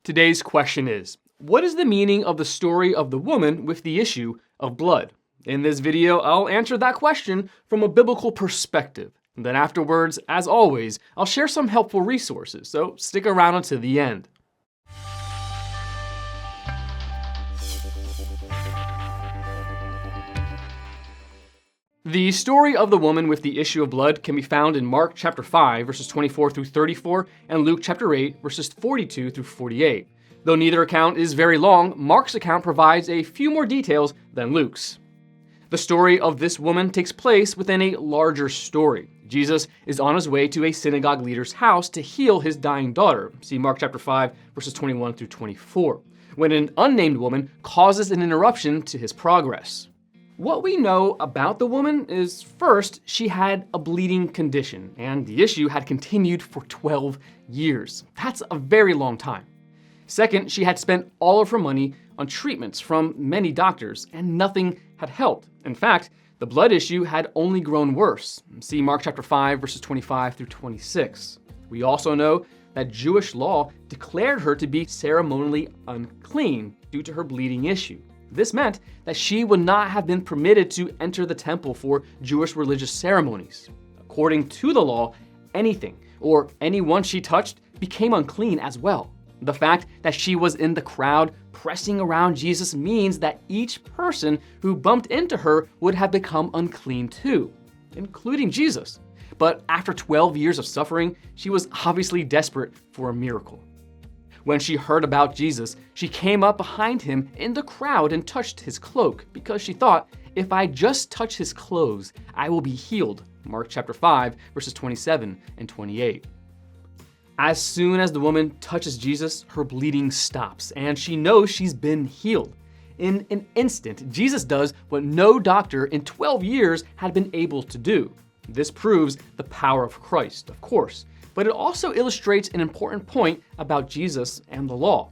Today's question is, what is the meaning of the story of the woman with the issue of blood? In this video, I'll answer that question from a biblical perspective. And then afterwards, as always, I'll share some helpful resources, so stick around until the end. The story of the woman with the issue of blood can be found in Mark chapter 5, verses 24 through 34, and Luke chapter 8, verses 42 through 48. Though neither account is very long, Mark's account provides a few more details than Luke's. The story of this woman takes place within a larger story. Jesus is on his way to a synagogue leader's house to heal his dying daughter. See Mark chapter 5, verses 21 through 24, when an unnamed woman causes an interruption to his progress. What we know about the woman is, first, she had a bleeding condition, and the issue had continued for 12 years. That's a very long time. Second, she had spent all of her money on treatments from many doctors, and nothing had helped. In fact, the blood issue had only grown worse. See Mark chapter 5, verses 25 through 26. We also know that Jewish law declared her to be ceremonially unclean due to her bleeding issue. This meant that she would not have been permitted to enter the temple for Jewish religious ceremonies. According to the law, anything or anyone she touched became unclean as well. The fact that she was in the crowd pressing around Jesus means that each person who bumped into her would have become unclean too, including Jesus. But after 12 years of suffering, she was obviously desperate for a miracle. When she heard about Jesus, she came up behind him in the crowd and touched his cloak because she thought, if I just touch his clothes, I will be healed. Mark chapter 5, verses 27 and 28. As soon as the woman touches Jesus, her bleeding stops, and she knows she's been healed. In an instant, Jesus does what no doctor in 12 years had been able to do. This proves the power of Christ, of course, but it also illustrates an important point about Jesus and the law.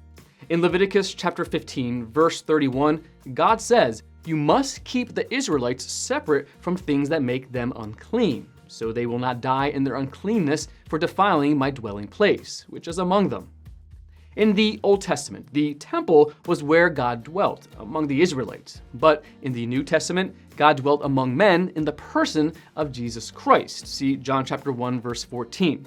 In Leviticus chapter 15, verse 31, God says, "You must keep the Israelites separate from things that make them unclean, so they will not die in their uncleanness for defiling my dwelling place, which is among them." In the Old Testament, the temple was where God dwelt, among the Israelites. But in the New Testament, God dwelt among men in the person of Jesus Christ. See John chapter 1, verse 14.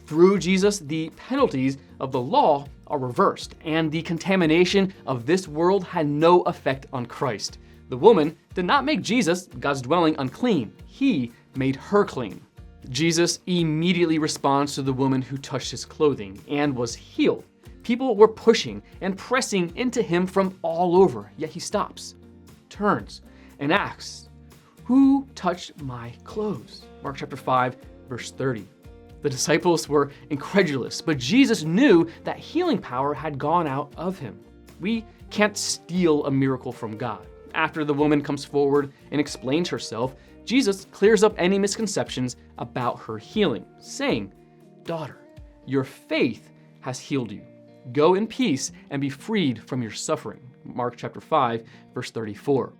Through Jesus, the penalties of the law are reversed, and the contamination of this world had no effect on Christ. The woman did not make Jesus, God's dwelling, unclean. He made her clean. Jesus immediately responds to the woman who touched his clothing and was healed. People were pushing and pressing into him from all over, yet he stops, turns, and asks, "Who touched my clothes?" Mark chapter 5, verse 30. The disciples were incredulous, but Jesus knew that healing power had gone out of him. We can't steal a miracle from God. After the woman comes forward and explains herself, Jesus clears up any misconceptions about her healing, saying, "Daughter, your faith has healed you. Go in peace and be freed from your suffering." Mark chapter 5, verse 34.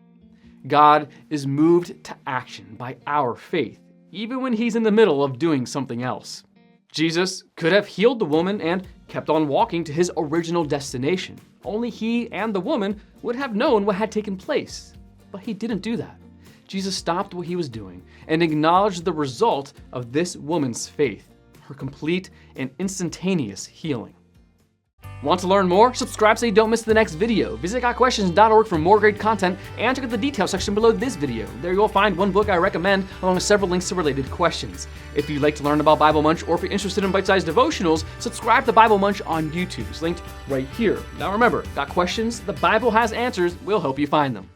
God is moved to action by our faith, even when he's in the middle of doing something else. Jesus could have healed the woman and kept on walking to his original destination. Only he and the woman would have known what had taken place. But he didn't do that. Jesus stopped what he was doing and acknowledged the result of this woman's faith, her complete and instantaneous healing. Want to learn more? Subscribe so you don't miss the next video. Visit gotquestions.org for more great content and check out the details section below this video. There you'll find one book I recommend along with several links to related questions. If you'd like to learn about Bible Munch or if you're interested in bite-sized devotionals, subscribe to Bible Munch on YouTube. It's linked right here. Now remember, got questions? The Bible has answers. We'll help you find them.